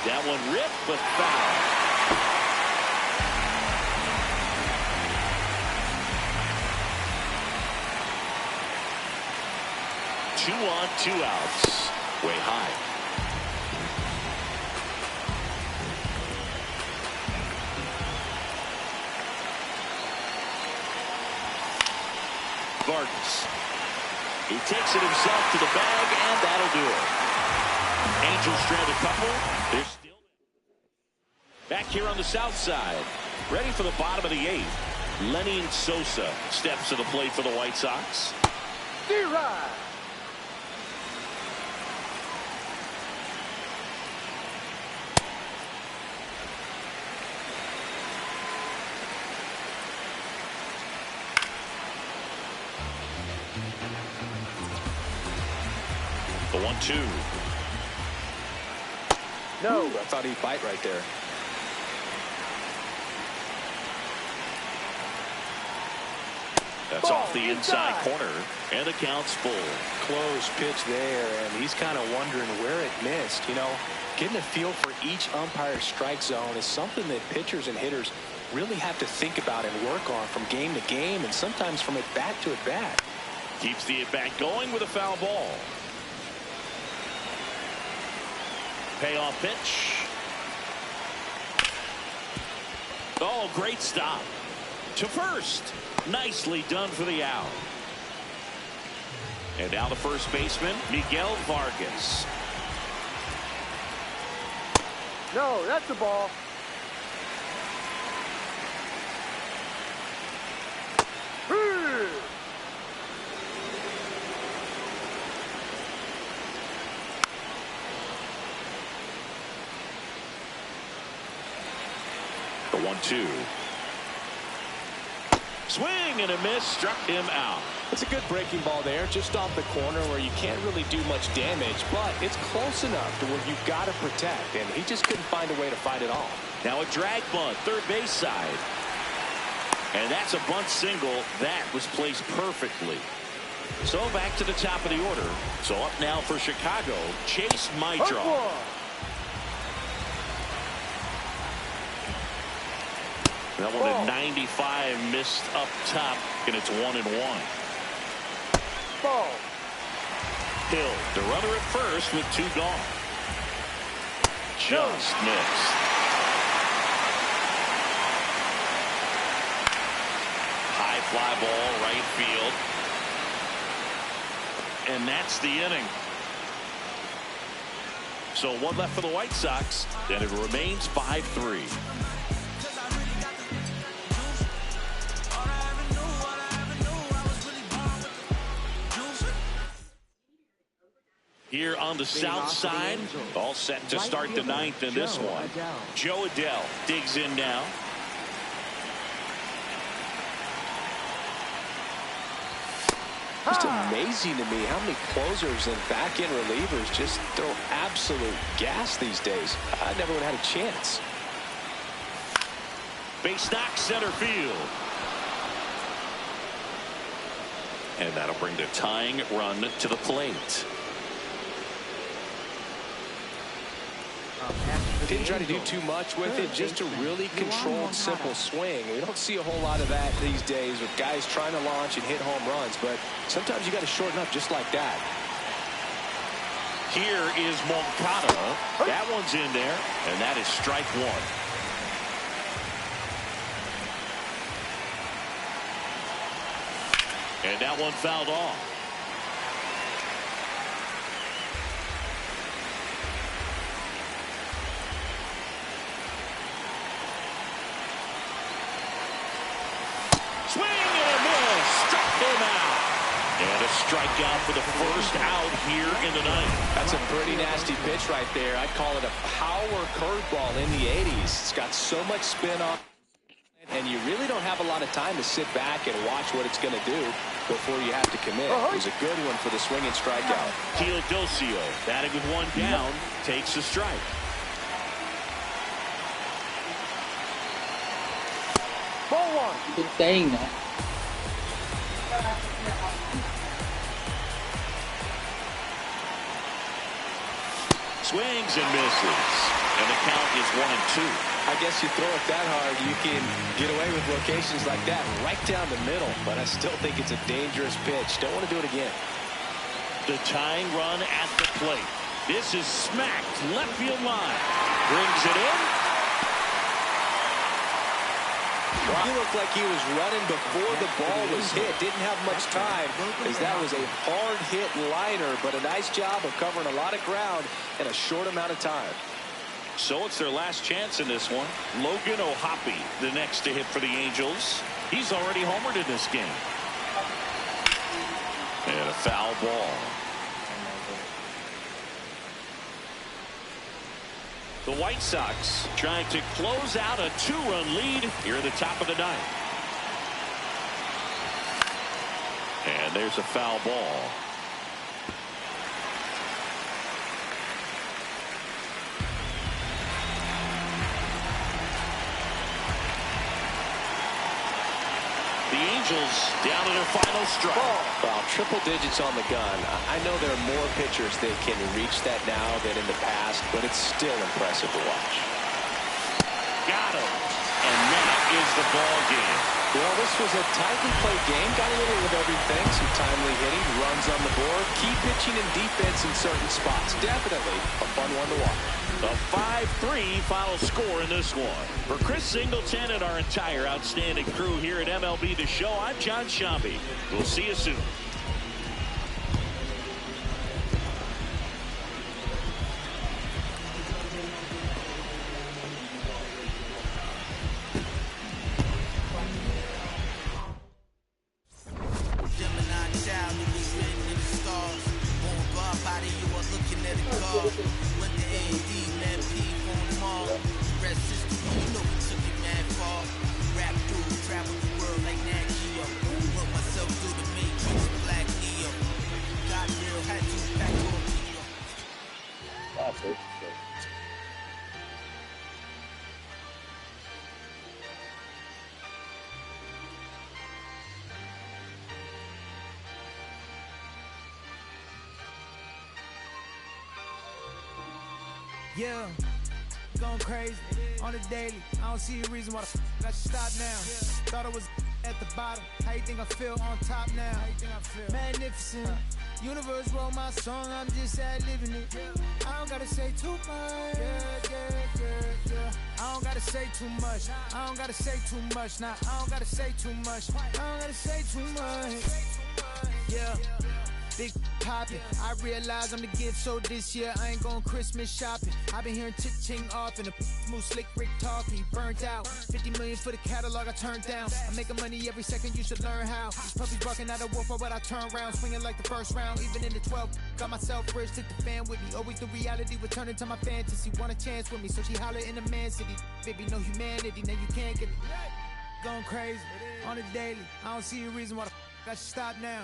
Speaker 1: That one ripped, but foul. Two on, 2 outs. Way high. Vargas. He takes it himself to the bag, and that'll do it. Angels strand a couple. They're still back here on the south side. Ready for the bottom of the 8th. Lenny Sosa steps to the plate for the White Sox.
Speaker 2: D-Ride.
Speaker 1: The 1-2.
Speaker 2: No.
Speaker 3: I thought he'd bite right there.
Speaker 1: That's off the inside corner, and the count's full.
Speaker 3: Close pitch there, and he's kind of wondering where it missed. You know, getting a feel for each umpire's strike zone is something that pitchers and hitters really have to think about and work on from game to game, and sometimes from at bat to at bat.
Speaker 1: Keeps the at bat going with a foul ball. Payoff pitch. Oh, great stop. To first. Nicely done for the out. And now the first baseman, Miguel Vargas.
Speaker 2: No, that's the ball.
Speaker 1: The 1-2. Swing and a miss, struck him out.
Speaker 3: It's a good breaking ball there, just off the corner where you can't really do much damage, but it's close enough to where you've got to protect, and he just couldn't find a way to fight it off.
Speaker 1: Now a drag bunt, third base side. And that's a bunt single. That was placed perfectly. So back to the top of the order. So up now for Chicago, Chase Maidron. That one at 95 missed up top, and it's 1-1.
Speaker 2: Ball.
Speaker 1: Hill, the runner at first with 2 gone. Just missed. Fly ball right field. And that's the inning. So one left for the White Sox, and it remains 5-3. Here on the south side, all set to start the ninth in this one. Joe Adell digs in now.
Speaker 3: Just amazing to me how many closers and back-end relievers just throw absolute gas these days. I never would have had a chance.
Speaker 1: Base knock center field. And that'll bring the tying run to the plate.
Speaker 3: Didn't try to do too much with it, just a really controlled, simple swing. We don't see a whole lot of that these days with guys trying to launch and hit home runs, but sometimes you got to shorten up just like that.
Speaker 1: Here is Moncada. That one's in there, and that is strike one. And that one fouled off. Swing and a miss. Struck him out. And a strikeout for the first out here in the ninth.
Speaker 3: That's a pretty nasty pitch right there. I'd call it a power curveball in the 80s. It's got so much spin on, and you really don't have a lot of time to sit back and watch what it's going to do before you have to commit. It was a good one for the swinging strikeout.
Speaker 1: Teodosio, batting with one down, takes the strike.
Speaker 2: Ball one.
Speaker 6: Good thing, man.
Speaker 1: Swings and misses. And the count is 1-2.
Speaker 3: I guess you throw it that hard, you can get away with locations like that right down the middle. But I still think it's a dangerous pitch. Don't want to do it again.
Speaker 1: The tying run at the plate. This is smacked left field line. Brings it in.
Speaker 3: He looked like he was running before the ball was hit. Didn't have much time, as that was a hard hit liner, but a nice job of covering a lot of ground in a short amount of time.
Speaker 1: So it's their last chance in this one. Logan O'Hoppe, the next to hit for the Angels. He's already homered in this game. And a foul ball. The White Sox trying to close out a two-run lead here at the top of the ninth. And there's a foul ball. The Angels down to their final strike.
Speaker 3: Well, triple digits on the gun. I know there are more pitchers that can reach that now than in the past, but it's still impressive to watch.
Speaker 1: Got him. And that is the ball game.
Speaker 3: Well, this was a tightly played game. Got a little of everything. Some timely hitting, runs on the board, key pitching and defense in certain spots. Definitely a fun one to watch.
Speaker 1: The 5-3 final score in this one. For Chris Singleton and our entire outstanding crew here at MLB The Show, I'm John Shambi. We'll see you soon.
Speaker 7: Yeah, going crazy on a daily. I don't see a reason why I should stop now. Thought I was at the bottom. How you think I feel on top now? Magnificent. Universe wrote my song, I'm just ad-libbing it. I don't gotta say too much. I don't gotta say too much. I don't gotta say too much. Nah, I don't gotta say too much. I don't gotta say too much. Yeah. Big poppin', I realize I'm the gift, so this year I ain't going Christmas shopping. I've been hearing ching off and a smooth slick Rick talking. Burnt out, 50 million for the catalog I turned down. I'm making money every second, you should learn how. These puppies barking out a wolf, but I turn around, swinging like the first round. Even in the 12, got myself bridge, took the fan with me. Always the reality would turn into my fantasy. Want a chance with me, so she holler in the man city. Baby, no humanity, now you can't get it. Going crazy on the daily. I don't see a reason why the I should stop now.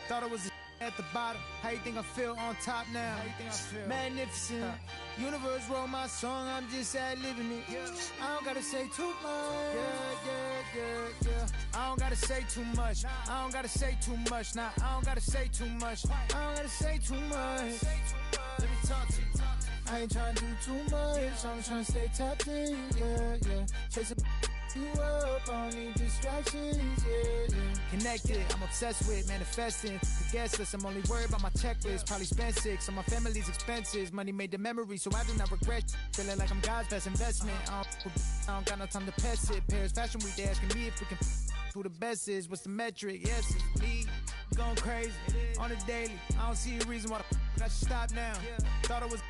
Speaker 7: Thought it was a at the bottom. How you think I feel on top now? How you think I feel? Magnificent. Universe wrote my song, I'm just ad-libbing it. I don't gotta say too much. I don't gotta say too much. I don't gotta say too much. Nah, I don't gotta say too much. I don't gotta say too much. Let me talk to you. I ain't trying to do too much. I'm trying to stay tapped in. Yeah. Chasing you up, I don't need distractions, yeah. Connected, I'm obsessed with manifesting. The guest list, I'm only worried about my checklist. Probably spent 6 on my family's expenses. Money made the memory, so I do not regret. Feeling like I'm God's best investment. I don't got no time to pass it. Paris Fashion Week, they asking me if we can who the best is. What's the metric? Yes, it's me. Going crazy on the daily. I don't see a reason why I should stop now. Thought it was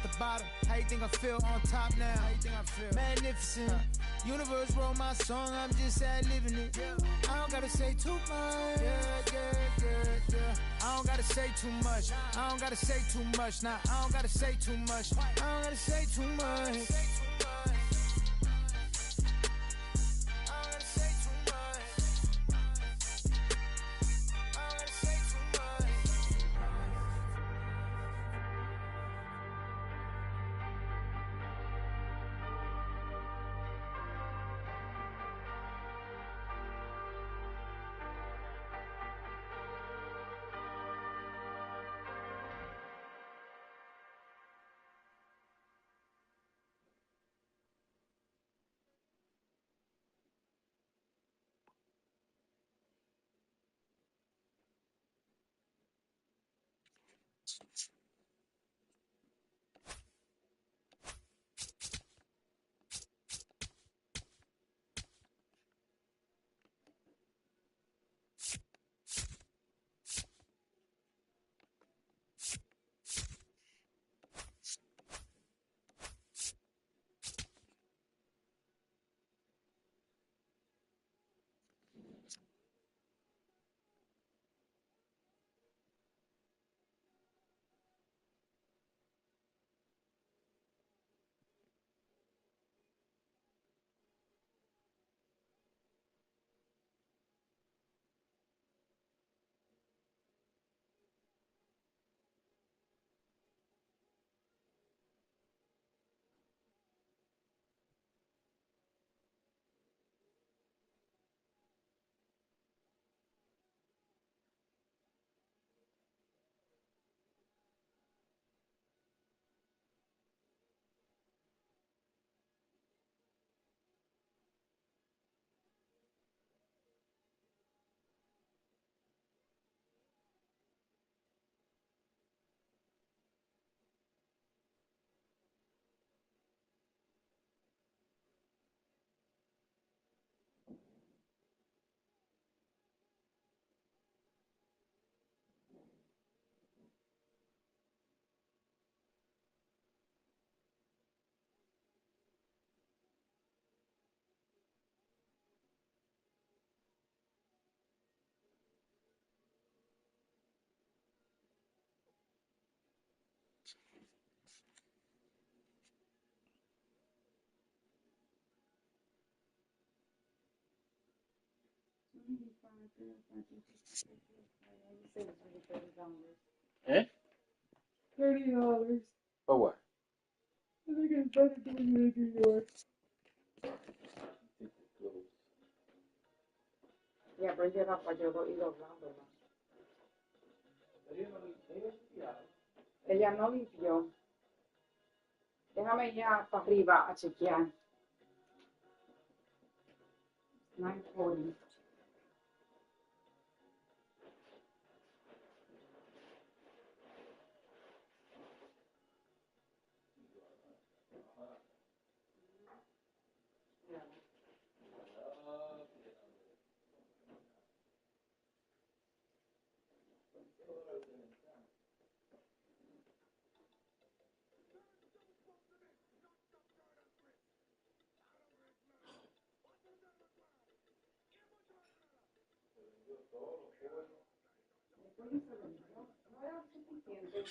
Speaker 7: the bottom. How you think I feel on top now? How you think I feel? Magnificent. Universe wrote my song, I'm just ad-libbing it. I don't gotta say too much. I don't gotta say too much. I don't gotta say too much. Nah, I don't gotta say too much. I don't gotta say too much.
Speaker 6: Eh?
Speaker 5: $30.
Speaker 6: For what?
Speaker 5: I think it's better doing it in New York. Yeah, pero yo era para yo ir doblando, ¿no? Ella no limpió. Déjame ir para arriba a chequear. 9:40. No era suficiente.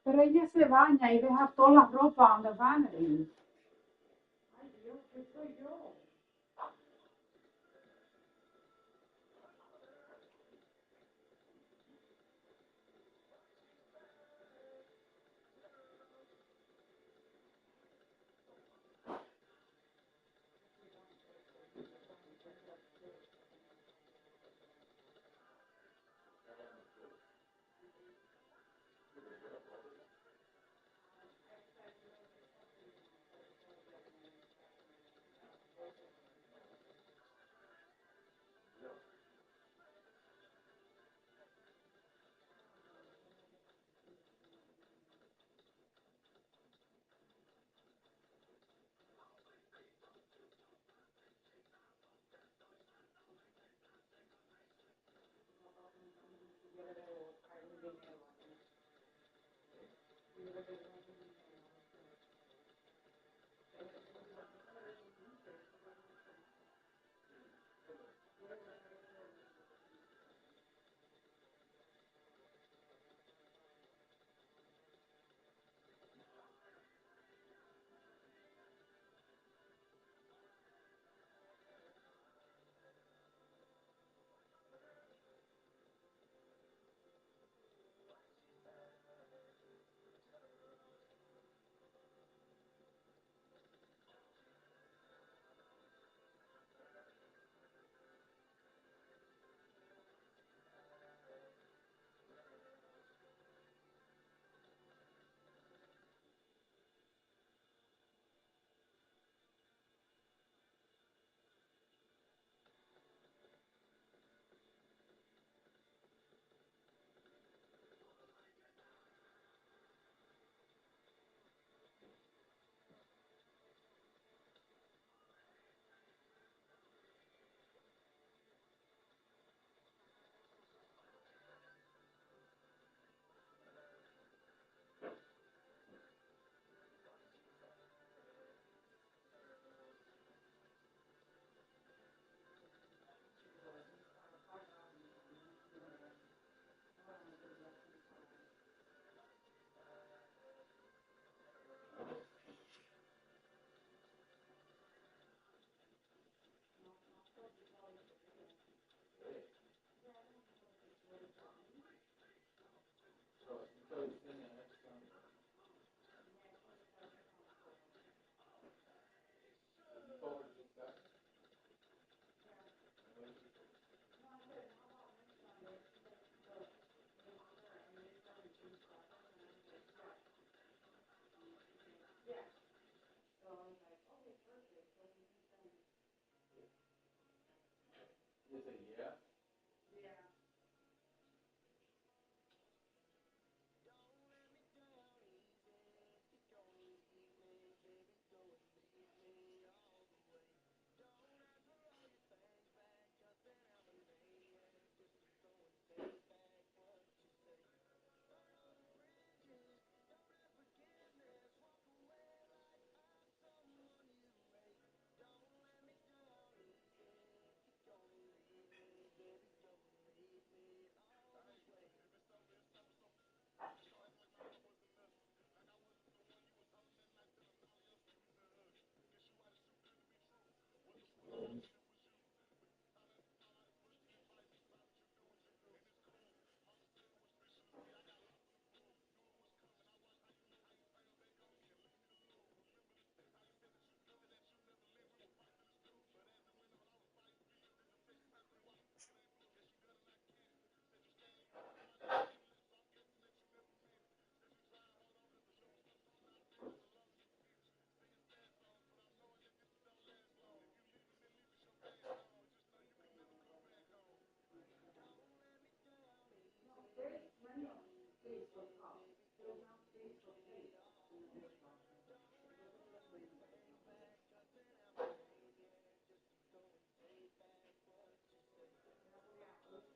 Speaker 5: Pero ella se baña y deja toda la ropa donde van. Ay, Dios, ¿qué soy yo?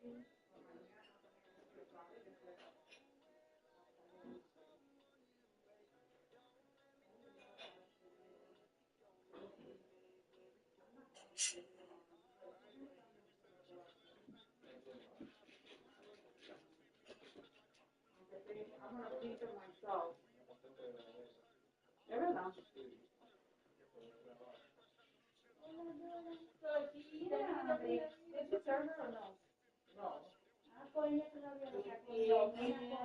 Speaker 5: I'm gonna feed them myself. ¿De verdad? ¿Es tu server o no? No. Ah, pues ella todavía no está comiendo.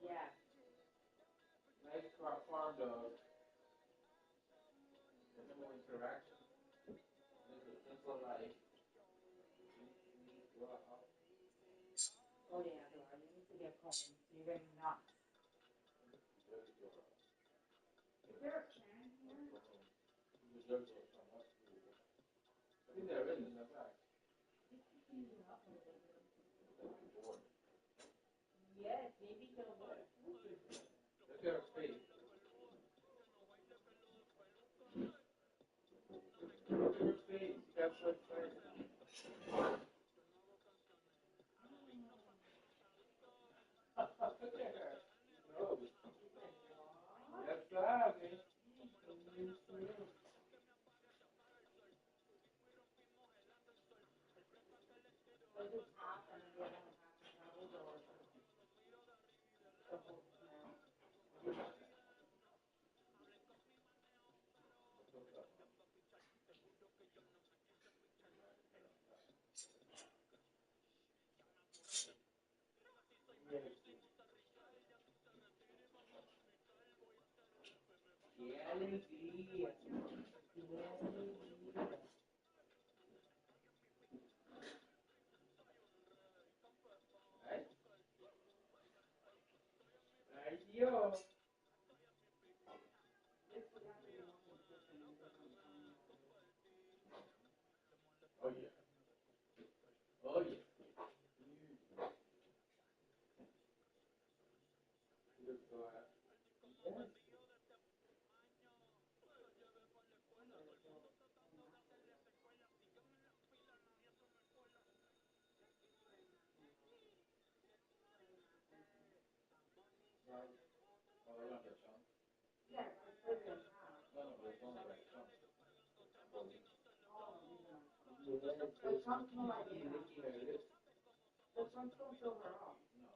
Speaker 5: Yeah.
Speaker 6: Nice farm dog. Minimal interaction. Simple life.
Speaker 5: Oh yeah, Dora, you need to get home. You're getting nuts. Is there a can here?
Speaker 6: I think there is in the back.
Speaker 5: Yes, maybe they'll work.
Speaker 6: Look at her face. Look at her face. She got so excited. Look at her. No. Ya sabe. Qué alegría. Qué alegría. Ay, ay Dios. Oh yeah. Oh yeah. Look so happy. Yes. Oh, they're not their chunk.
Speaker 5: Yeah, I said that.
Speaker 6: No, no, there's only like chunk.
Speaker 5: The chunks no like
Speaker 6: He's
Speaker 5: that.
Speaker 6: licking her lips.
Speaker 5: The chunks don't fill her up.
Speaker 6: No.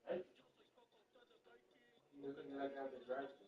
Speaker 6: Right? He's looking like at the drive-thru.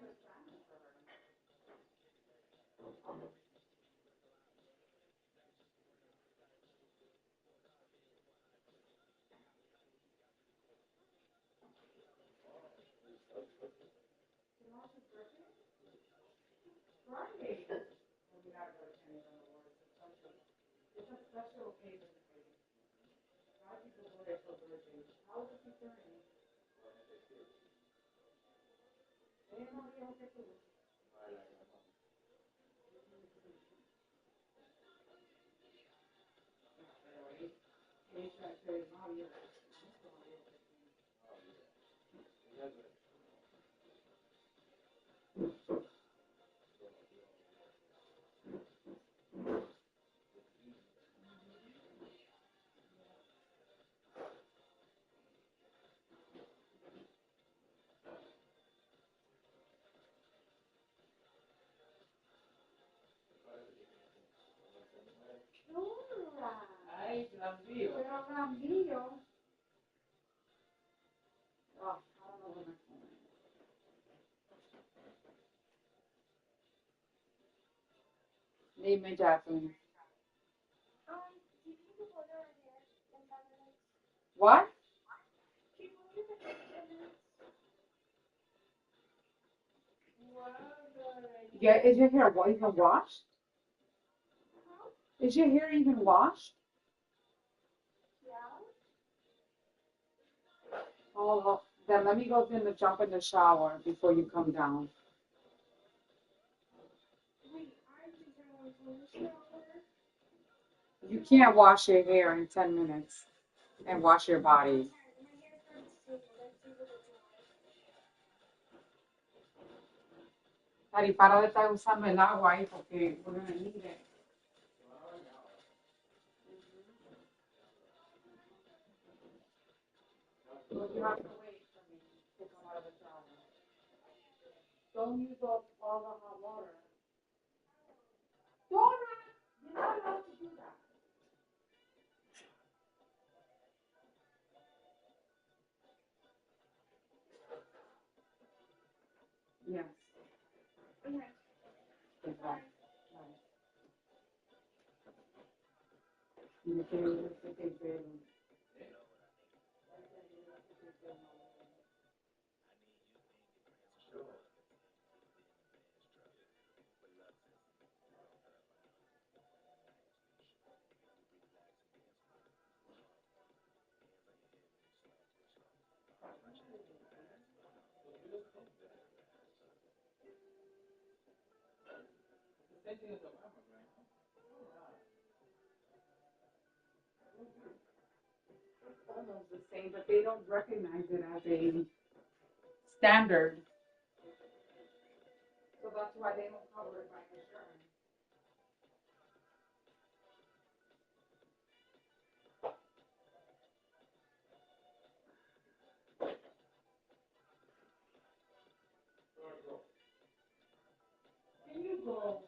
Speaker 5: Friday. We gotta go to Kenny's on the water. It's a special occasion. How do people go there for birthday? How old is he turning? They don't know what to do. He's trying to say, "Mom, you're Ay, Gambio. Pero Gambio. Oh, I don't know what my phone is. Dime, Jacqueline. What? Yeah, is your hair even washed? Is your hair even washed? Oh, well, then let me go in the jump in the shower before you come down. You can't wash your hair in 10 minutes and wash your body. Ari, para de estar usando el agua ahí porque we're gonna need it. But you have to wait for me to come out of the shower. Don't use all the hot water. Don't, you're not allowed to do that. Yes. Exactly. You can use the big baby. Almost the same, but they don't recognize it as a standard. So that's why they don't cover it by insurance. Can you go?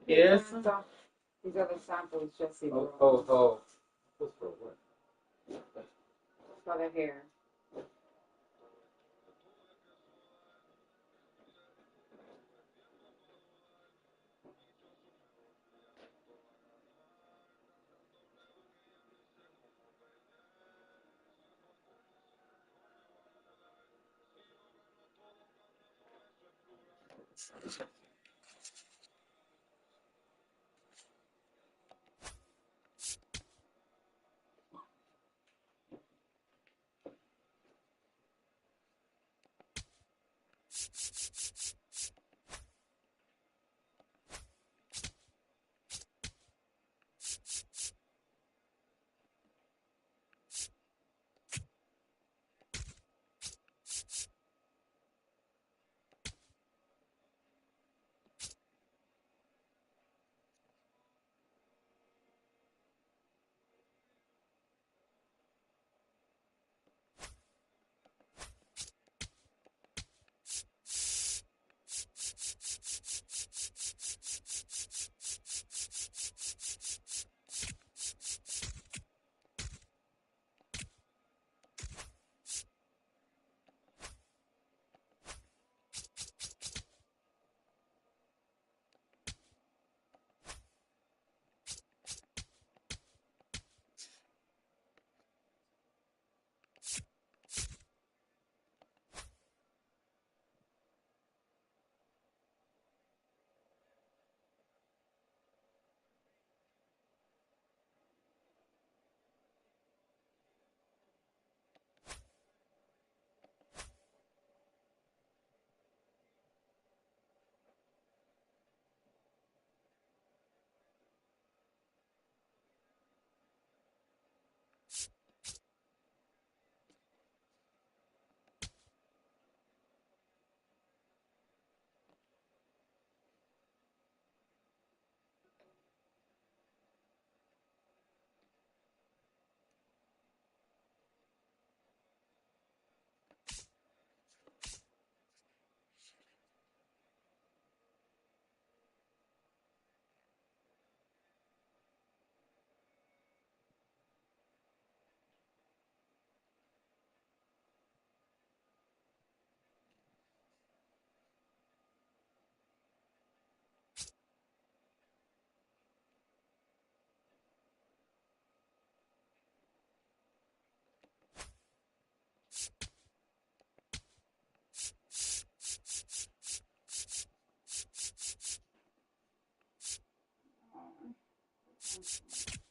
Speaker 8: Yes.
Speaker 5: These other samples, Jesse.
Speaker 8: Oh. What's for what?
Speaker 5: For the hair.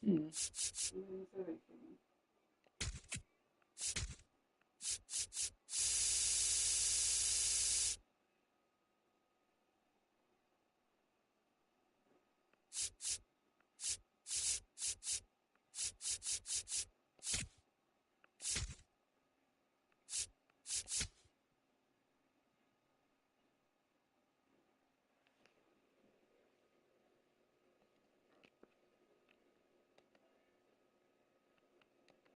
Speaker 9: Mm.